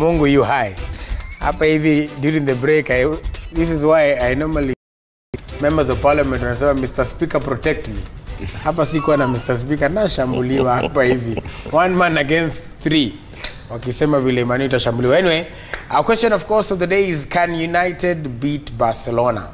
Mungu you high. Hapa hivi during the break, this is why I normally members of parliament wanasema Mr. Speaker protect me. Hapa sikuwa na Mr. Speaker na shambuliwa hapa hivi. One man against three. Wakisema vile Manu itashambuliwa. Anyway, our question of course of the day is, can United beat Barcelona?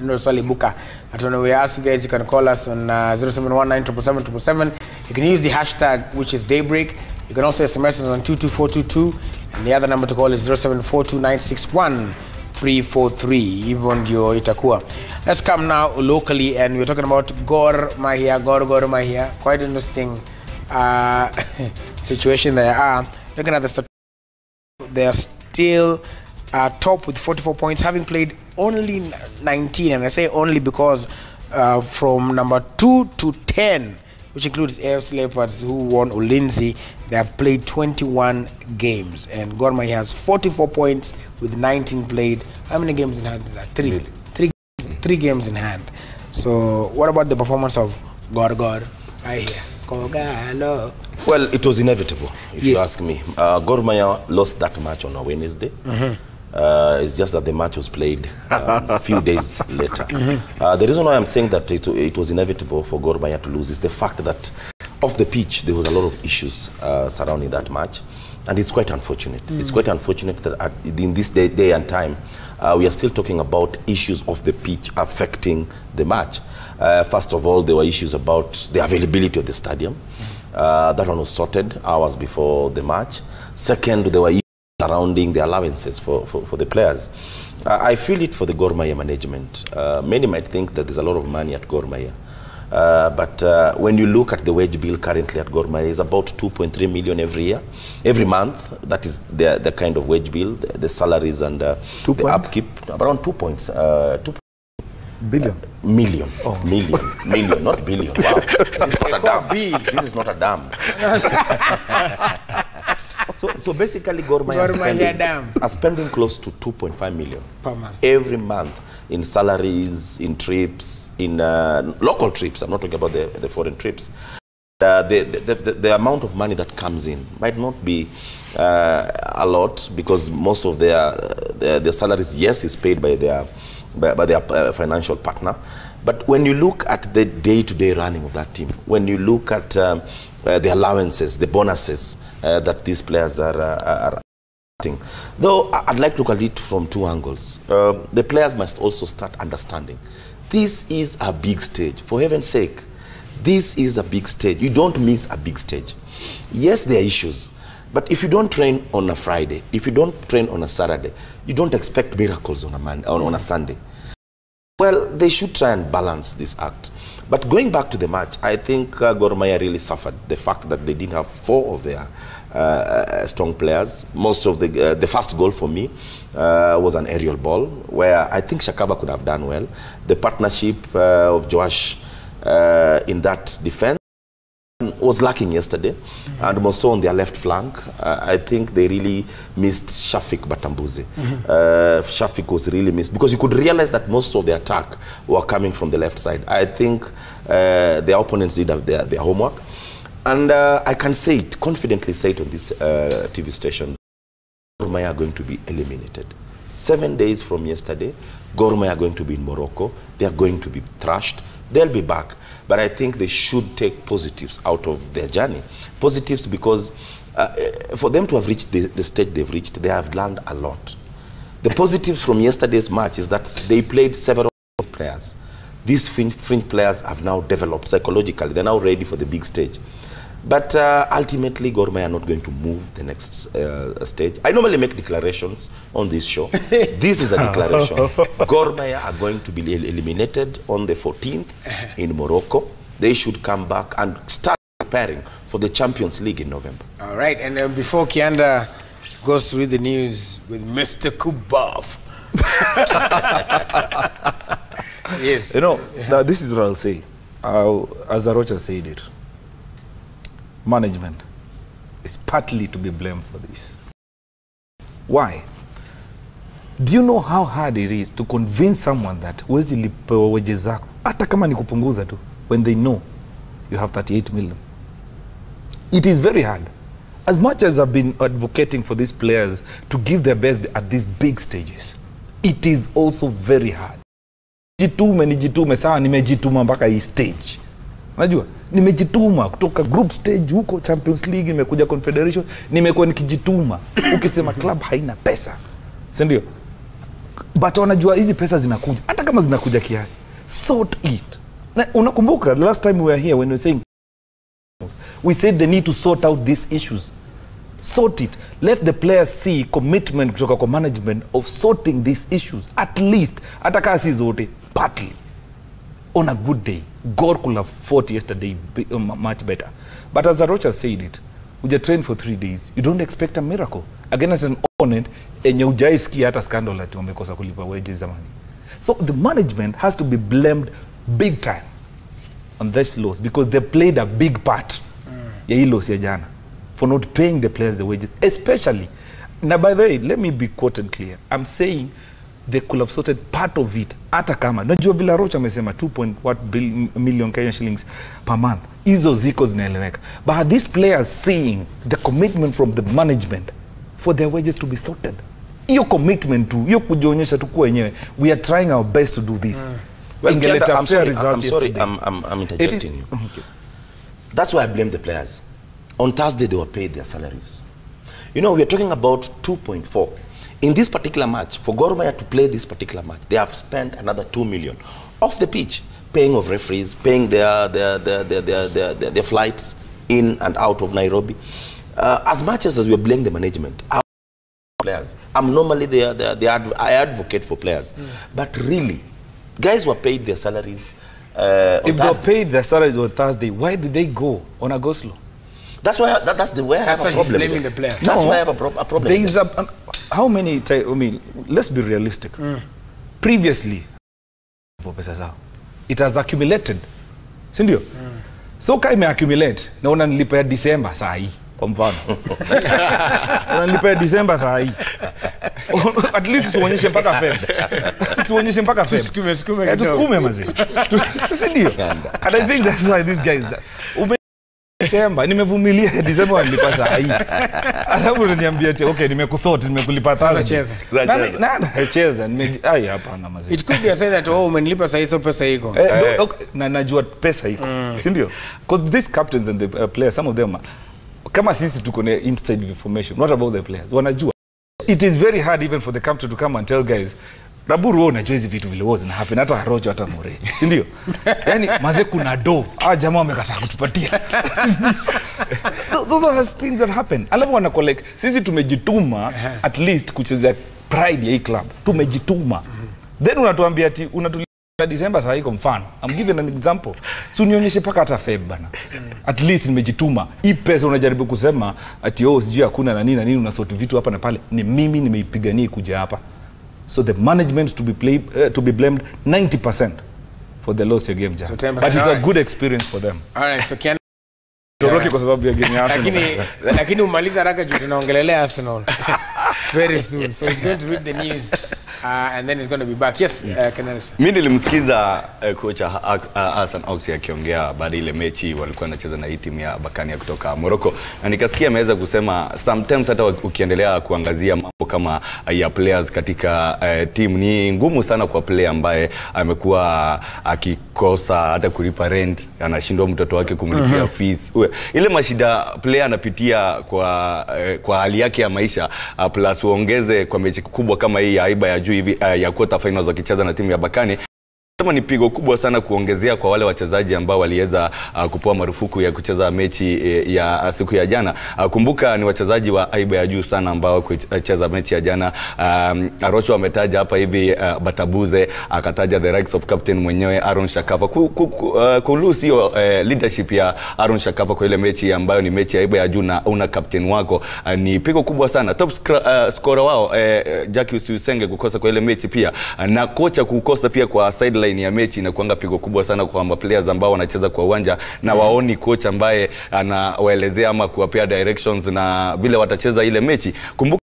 No swali buka. I don't know, we ask you guys, you can call us on 0719777777. You can use the hashtag which is daybreak. You can also SMS us on 22422, and the other number to call is 0742961343. Even your itakuwa. Let's come now locally, and we're talking about Gor Mahia. Gor Mahia. Quite interesting situation there. Looking at the statistics, they are still top with 44 points, having played only 19, and I say only because from number 2 to 10, which includes AFC Leopards, who won Ulinzi, they have played 21 games, and Gor Mahia has 44 points with 19 played. How many games in hand is that? Three games in hand. So what about the performance of Gor Mahia? Well, it was inevitable, if you ask me. Gor Mahia lost that match on a Wednesday. It's just that the match was played a few days later. The reason why I'm saying that it was inevitable for Gor Mahia to lose is the fact that off the pitch there was a lot of issues surrounding that match, and it's quite unfortunate. It's quite unfortunate that in this day and time we are still talking about issues off the pitch affecting the match. First of all, there were issues about the availability of the stadium. That one was sorted hours before the match. Second, there were issues surrounding the allowances for the players. I feel it for the Gor Mahia management. Many might think that there's a lot of money at Gor Mahia. But when you look at the wage bill currently at Gor Mahia, it's about 2.3 million every month. That is the kind of wage bill, the salaries and the upkeep, around 2 points. Billion? Million. Oh. Million, not billion. Wow. This is not a dam. This is not a dam. So basically, Gor Mahia are spending close to 2.5 million per month every month in salaries, in trips, in local trips. I'm not talking about the foreign trips. The amount of money that comes in might not be a lot, because most of their salaries, yes, is paid by their financial partner. But when you look at the day-to-day running of that team, when you look at the allowances, the bonuses that these players are getting, though I'd like to look at it from two angles. The players must also start understanding this is a big stage. For heaven's sake, this is a big stage. You don't miss a big stage. Yes, there are issues, but if you don't train on a Friday, if you don't train on a Saturday, you don't expect miracles on a Sunday. Well, they should try and balance this act. But going back to the match, I think Gor Mahia really suffered the fact that they didn't have 4 of their strong players. Most of the first goal for me was an aerial ball, where I think Shakaba could have done well. The partnership of Joash in that defense was lacking yesterday, and more so on their left flank. I think they really missed Shafik Batambuze. Shafik was really missed, because you could realize that most of the attack were coming from the left side. I think their opponents did have their homework, and I can say it, confidently say it on this TV station, Gor Mahia are going to be eliminated. 7 days from yesterday, Gor Mahia are going to be in Morocco. They are going to be thrashed. They'll be back, but I think they should take positives out of their journey. Positives because for them to have reached the stage they've reached, they have learned a lot. The positives from yesterday's match is that they played several players. These fringe players have now developed psychologically. They're now ready for the big stage. But ultimately, Gor Mahia are not going to move the next stage. I normally make declarations on this show. This is a declaration. Gor Mahia are going to be eliminated on the 14th in Morocco. They should come back and start preparing for the Champions League in November. All right, and before Kyanda goes through the news with Mr. Kubov. Yes. You know, this is what I'll say. As Arocha said it, management is partly to be blamed for this. Why? Do you know how hard it is to convince someone that huwezi lipewa wages zako hata kama ni kupunguza tu, when they know you have 38 million? It is very hard. as much as I've been advocating for these players to give their best at these big stages, it is also very hard. Nijitume sawa, nimejituma mpaka hii stage. Unajua, nimejituma kutoka group stage huko Champions League, nimekuja Confederation, nimekuwa nikijituma. Ukisema club haina pesa, si ndio? But wanajua hizi pesa zinakuja, hata kama zinakuja kiasi. Sort it. Na unakumbuka the last time we were here when we were saying we said they need to sort out these issues. Sort it. Let the players see commitment kutoka kwa management of sorting these issues. At least, hata kama si zote, partly. On a good day, Gor could have fought yesterday much better. But as Arocha said it, uja train for 3 days. You don't expect a miracle. Again, as an opponent, enye ujaisikia hata scandal ati wamekosa kulipa wages zamani. So the management has to be blamed big time on this loss because they played a big part ya hii loss ya jana for not paying the players the wages, especially. Now, by the way, let me be quoted clear. I'm saying they could have sorted part of it. Hata kama najua vile Rocha amesema 2 million Kenyan shillings per month. Hizo ziko zinaeleweka. But are these players seeing the commitment from the management for their wages to be sorted? Hiyo commitment tu, hiyo kujionyesha tu kwa wenyewe. We are trying our best to do this. Well, Kyanda, I'm sorry, I'm interjecting you. Okay. That's why I blame the players. On Thursday, they were paid their salaries. You know, we're talking about 2.4. In this particular match, for Gor Mahia to play this particular match, they have spent another 2 million off the pitch, paying of referees, paying their flights in and out of Nairobi. As much as we're blaming the management, our players, I'm normally I advocate for players, but really, guys were paid their salaries. If they paid their salaries on Thursday, why did they go on a go-slow? That's why that's the way I have a problem. Blaming the player. That's why I have a problem. There is how many times? I mean, let's be realistic. Previously, it has accumulated. Sindio? So kai me accumulate. Na unanilipa December saa hii kwa mfano. Unanilipa December saa hii. At least tuonyeshe mpaka Feb. Tuonyeshe mpaka Feb. Tusukume mazi. Sindio? And I think that's why these guys December, nimevumilia December nilipa saa hii. Alafu unaniambia okay, nimekusort, nimekulipa sasa cheza. Cheza, ai hapana mazi. It could be a say that umenilipa saa hizo pesa iko. Na najua pesa iko. Si ndio? Because these captains and the players, some of them kama sisi tuko na inside information, not about the players. Wanajua. It is very hard even for the captain to come and tell guys, Raburu unajua hizi vitu vile was na happen hata Rojo hata More. Si ndio? Yaani maze kuna do. Jamaa wamekataa kutupatia. Those are things that happen. Alafu wana collect. Sisi tumejituma at least kucheza pride ya hii club. Tumejituma. Then unatuambia ati unatulipa December saa hii kwa mfano. I'm giving an example. So unionyeshe paka hata Feb bana. At least nimejituma. Hii pesa unajaribu kusema ati sijui hakuna na nini unasort vitu hapa na pale. Ni mimi nimeipigania kuja hapa. So the management to be blamed 90% for the loss you gave Jam. So but it's a good experience for them. All right, so Kyanda Toroki kwa sababu ya game ya Arsenal. Lakini umaliza haraka juu tunaongelelea Arsenal very soon. So he's going to read the news and then he's going to be back. Yes, Kyanda. Mimi nilimsikiza kocha Hassan Oxy akiongea baada ile mechi walikuwa wanacheza na hii timu ya Berkane kutoka Morocco, na nikasikia ameweza kusema sometimes hata ukiendelea kuangazia mambo kama ya players katika timu, ni ngumu sana kwa player ambaye amekuwa akikosa hata kulipa rent, anashindwa mtoto wake kumlipia fees. Ile mashida player anapitia kwa hali yake ya maisha, plus uongeze kwa mechi kubwa kama hii ya aiba ya juu hivi ya quarter finals wakicheza na timu ya Berkane. Kama ni pigo kubwa sana kuongezea kwa wale wachezaji ambao waliweza kupewa marufuku ya kucheza mechi ya siku ya jana. Kumbuka ni wachezaji wa aiba ya juu sana ambao kucheza mechi ya jana. Arocho ametaja hapa hivi Batabuze, akataja the likes of captain mwenyewe Aaron Shakafa. Kulusi leadership ya Aaron Shakafa kwa ile mechi ambayo ni mechi ya aiba ya juu na una captain wako, ni pigo kubwa sana. Top scorer wao Jackie Usenge kukosa kwa ile mechi pia, na kocha kukosa pia kwa sideline ya mechi na kuanga pigo kubwa sana kwa players ambao wanacheza kwa uwanja na waoni coach ambaye anawaelezea ama kuwapea directions na vile watacheza ile mechi. Kumbuka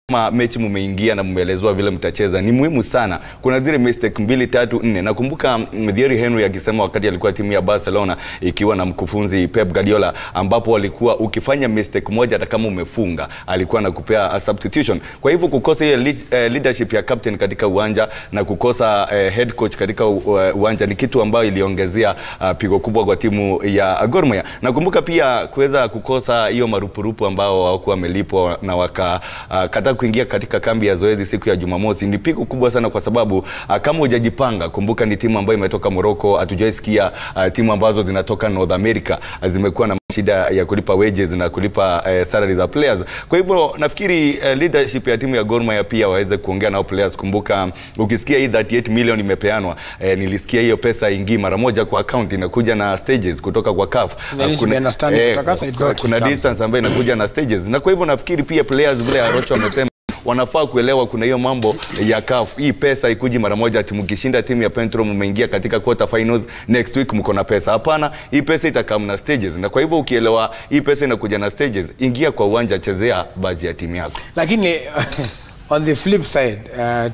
kama mechi mumeingia na mmeelezwa vile mtacheza, ni muhimu sana. Kuna zile mistake 2, 3, 4. Nakumbuka Thierry Henry akisema wakati alikuwa timu ya Barcelona ikiwa na mkufunzi Pep Guardiola, ambapo walikuwa ukifanya mistake moja hata kama umefunga alikuwa anakupea a substitution. Kwa hivyo kukosa ile leadership ya captain katika uwanja na kukosa head coach katika uwanja ni kitu ambayo iliongezea pigo kubwa kwa timu ya Gor Mahia. Nakumbuka pia kuweza kukosa hiyo marupurupu ambao hawakuwa wamelipwa na wakakata kuingia katika kambi ya zoezi siku ya Jumamosi ni pigo kubwa sana, kwa sababu kama hujajipanga, kumbuka ni timu ambayo imetoka Morocco, hatujaisikia timu ambazo zinatoka North America zimekuwa na shida ya kulipa wages na kulipa salary za players. Kwa hivyo nafikiri leadership ya timu ya Gor Mahia pia waweze kuongea na players. Kumbuka ukisikia hii 38 million imepeanwa, nilisikia hiyo pesa ingii mara moja kwa account inakuja na stages kutoka kwa CAF. Kuna distance ambayo inakuja na stages, na kwa hivyo nafikiri pia players vile Arocho amesema wanafaa kuelewa kuna hiyo mambo ya CAF. Hii pesa ikuji mara moja ati mkishinda timu ya Pentro mmeingia katika quarter finals next week mko na pesa. Hapana, hii pesa itakaa na stages. Na kwa hivyo ukielewa hii pesa inakuja na stages, ingia kwa uwanja, chezea baadhi ya timu yako. Lakini on the flip side,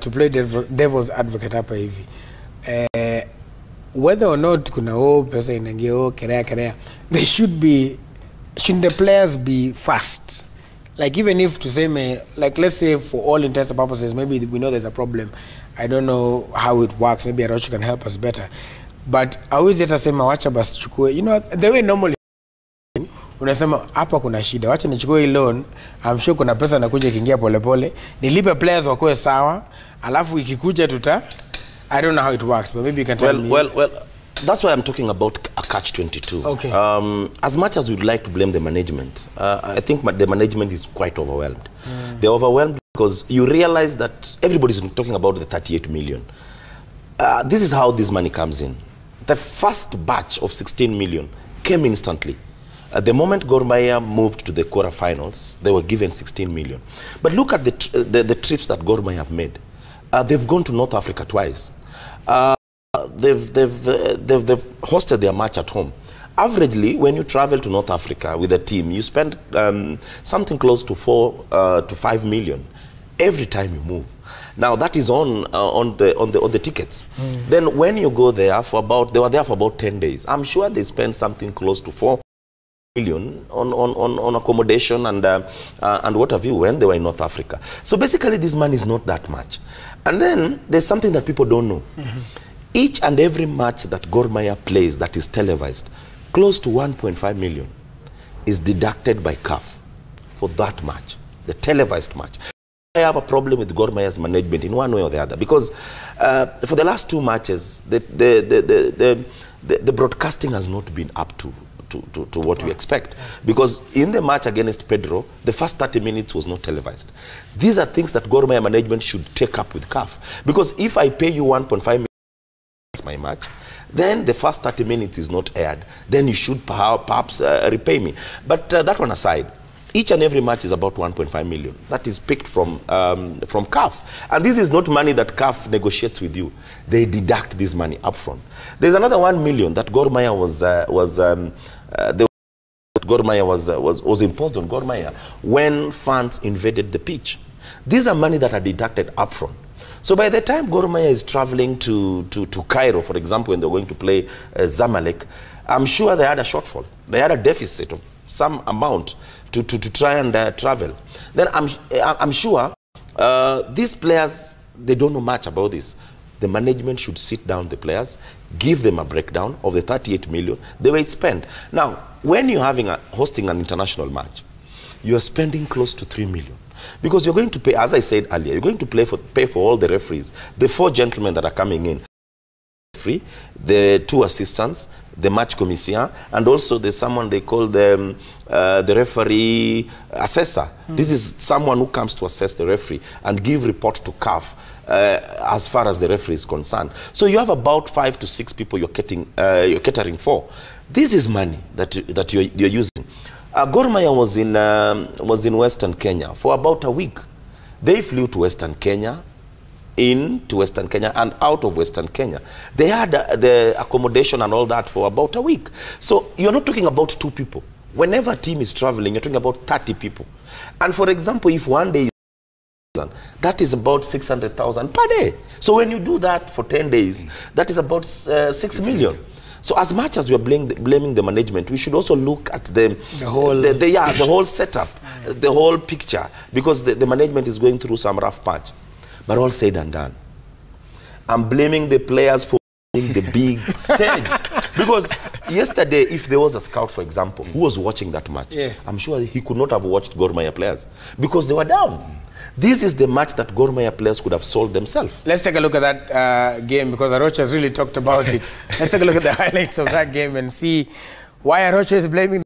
to play devil's advocate hapa hivi, whether or not kuna pesa inaingia kerea, they shouldn't the players be fast? Like even if to say like let's say for all intents and purposes maybe we know there's a problem, I don't know how it works, maybe Arocho can help us better, but always yet asema wacha basi chukue, you know the way normally unasema hapa kuna shida, wacha nichukue loan, I'm sure kuna pesa nakuja kiingia polepole, nilipe players wakoe sawa, alafu ikikuja I don't know how it works, but maybe you can tell me. Well, that's why I'm talking about a catch-22. Okay. As much as we'd like to blame the management, I think the management is quite overwhelmed. They're overwhelmed because you realize that everybody's talking about the 38 million. This is how this money comes in. The first batch of 16 million came instantly. At the moment Gor Mahia moved to the quarterfinals, they were given 16 million. But look at the trips that Gor Mahia have made. They've gone to North Africa twice. They've hosted their match at home. Averagely, when you travel to North Africa with a team, you spend something close to 4 to 5 million every time you move. Now that is on the tickets. Then when you go there they were there for about 10 days. I'm sure they spent something close to 4 million on accommodation and what have you when they were in North Africa. So basically this money is not that much. And then there's something that people don't know. Each and every match that Gor Mahia plays that is televised, close to 1.5 million is deducted by CAF for that match, the televised match. I have a problem with Gor Mahia's management in one way or the other, because for the last 2 matches, the broadcasting has not been up to what we expect. Because in the match against Pedro, the first 30 minutes was not televised. These are things that Gor Mahia management should take up with CAF. Because if I pay you 1.5 million my match, then the first 30 minutes is not aired, then you should perhaps repay me. But that one aside, each and every match is about 1.5 million. That is picked from CAF. And this is not money that CAF negotiates with you. They deduct this money upfront. There's another 1 million that Gor Mahia was imposed on Gor Mahia when fans invaded the pitch. These are money that are deducted upfront. So by the time Gor Mahia is traveling to Cairo, for example, when they're going to play Zamalek, I'm sure they had a shortfall. They had a deficit of some amount to try and travel. Then I'm sure these players, they don't know much about this. The management should sit down the players, give them a breakdown of the 38 million, the way it's spent. Now, when you're hosting an international match, you are spending close to 3 million. Because you're going to pay, as I said earlier, you're going to pay for all the referees, the 4 gentlemen that are coming in, the 2 assistants, the match commissaire, and also there's someone they call the referee assessor. This is someone who comes to assess the referee and give report to CAF as far as the referee is concerned. So you have about 5 to 6 people you're catering for. This is money that you're using. Gor Mahia was in Western Kenya for about a week. They flew to Western Kenya, into Western Kenya and out of Western Kenya. They had the accommodation and all that for about a week. So you're not talking about 2 people. Whenever a team is traveling, you're talking about 30 people. And for example, if one day 100,000. That is about 600,000 per day. So when you do that for 10 days, that is about 6 million. So as much as we are blaming the management, we should also look at the whole setup, the whole picture, because the management is going through some rough patch. But all said and done, I'm blaming the players for the big stage. Because yesterday, if there was a scout, for example, who was watching that match, yes, I'm sure he could not have watched Gor Mahia players because they were down. This is the match that Gor Mahia players could have solved themselves. Let's take a look at that game, because Arocha has really talked about it. Let's take a look at the highlights of that game and see why Arocha is blaming